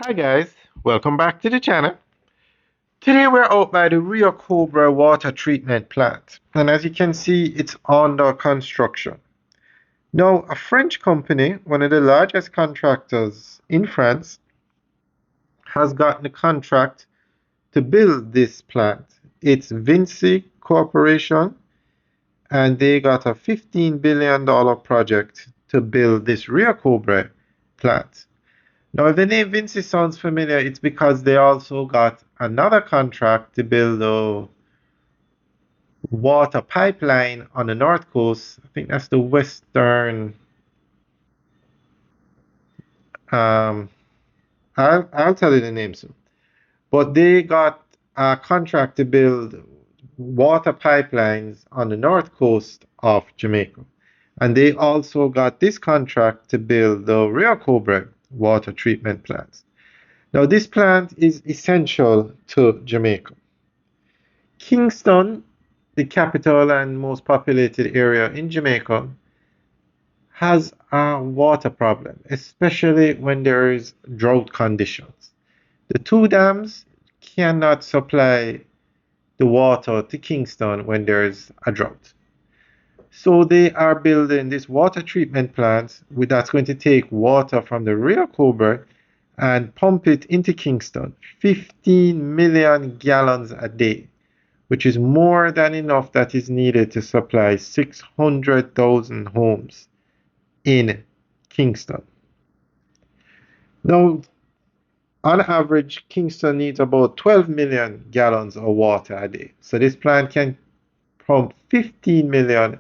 Hi guys, welcome back to the channel. Today we're out by the Rio Cobre water treatment plant, and as you can see it's under construction. Now a French company, one of the largest contractors in France, has gotten the contract to build this plant. It's Vinci Corporation, and they got a $15 billion project to build this Rio Cobre plant. Now, if the name Vinci sounds familiar, it's because they also got another contract to build a water pipeline on the north coast. I think that's the western. Um, I'll tell you the name soon. But they got a contract to build water pipelines on the north coast of Jamaica. And they also got this contract to build the Rio Cobre water treatment plants. Now, this plant is essential to Jamaica. Kingston, the capital and most populated area in Jamaica, has a water problem, especially when there is drought conditions. The two dams cannot supply the water to Kingston when there's a drought. So they are building this water treatment plant that's going to take water from the Rio Cobre and pump it into Kingston, 15 million gallons a day, which is more than enough that is needed to supply 600,000 homes in Kingston. Now, on average, Kingston needs about 12 million gallons of water a day. So this plant can pump 15 million,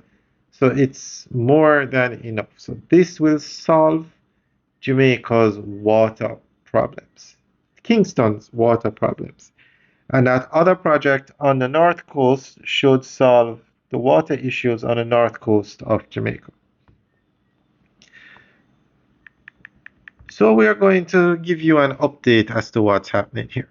so it's more than enough. So this will solve Jamaica's water problems, Kingston's water problems. And that other project on the north coast should solve the water issues on the north coast of Jamaica. So we are going to give you an update as to what's happening here.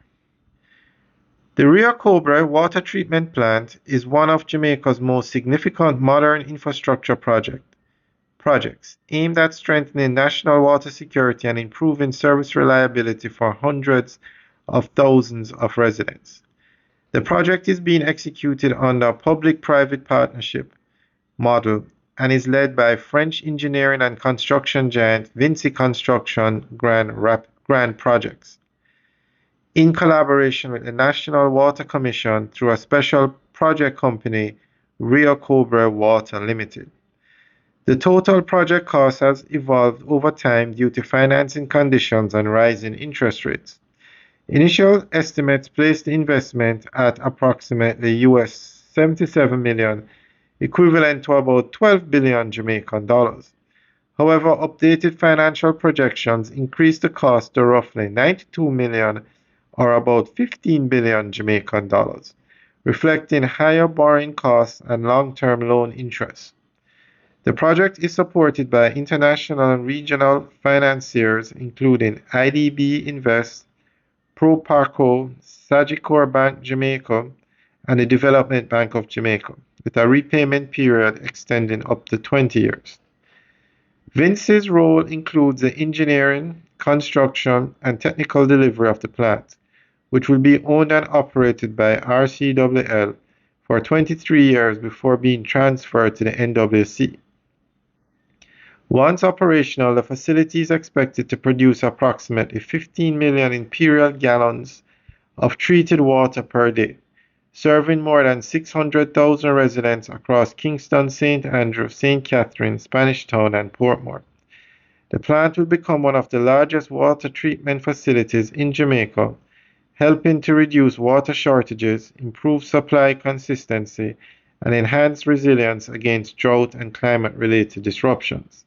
The Rio Cobre water treatment plant is one of Jamaica's most significant modern infrastructure projects aimed at strengthening national water security and improving service reliability for hundreds of thousands of residents. The project is being executed under a public-private partnership model and is led by French engineering and construction giant Vinci Construction Grand Projects, in collaboration with the National Water Commission through a special project company, Rio Cobre Water Limited. The total project cost has evolved over time due to financing conditions and rising interest rates. Initial estimates placed the investment at approximately US 77 million, equivalent to about 12 billion Jamaican dollars. However, updated financial projections increased the cost to roughly 92 million, or about 15 billion Jamaican dollars, reflecting higher borrowing costs and long-term loan interest. The project is supported by international and regional financiers including IDB Invest, Proparco, Sagicor Bank Jamaica, and the Development Bank of Jamaica, with a repayment period extending up to 20 years. Vince's role includes the engineering, construction, and technical delivery of the plant, which will be owned and operated by RCWL for 23 years before being transferred to the NWC. Once operational, the facility is expected to produce approximately 15 million imperial gallons of treated water per day, serving more than 600,000 residents across Kingston, St. Andrew, St. Catherine, Spanish Town, and Portmore. The plant will become one of the largest water treatment facilities in Jamaica, helping to reduce water shortages, improve supply consistency, and enhance resilience against drought and climate-related disruptions.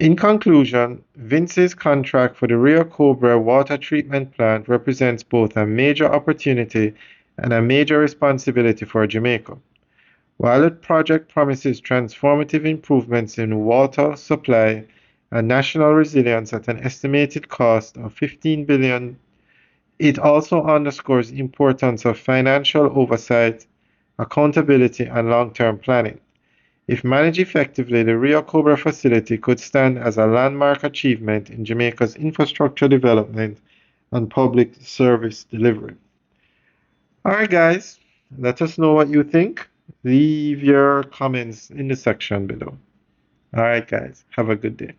In conclusion, Vince's contract for the Rio Cobre water treatment plant represents both a major opportunity and a major responsibility for Jamaica. While the project promises transformative improvements in water supply and national resilience at an estimated cost of 15 billion, it also underscores the importance of financial oversight, accountability, and long-term planning. If managed effectively, the Rio Cobre facility could stand as a landmark achievement in Jamaica's infrastructure development and public service delivery. Alright guys, let us know what you think. Leave your comments in the section below. Alright guys, have a good day.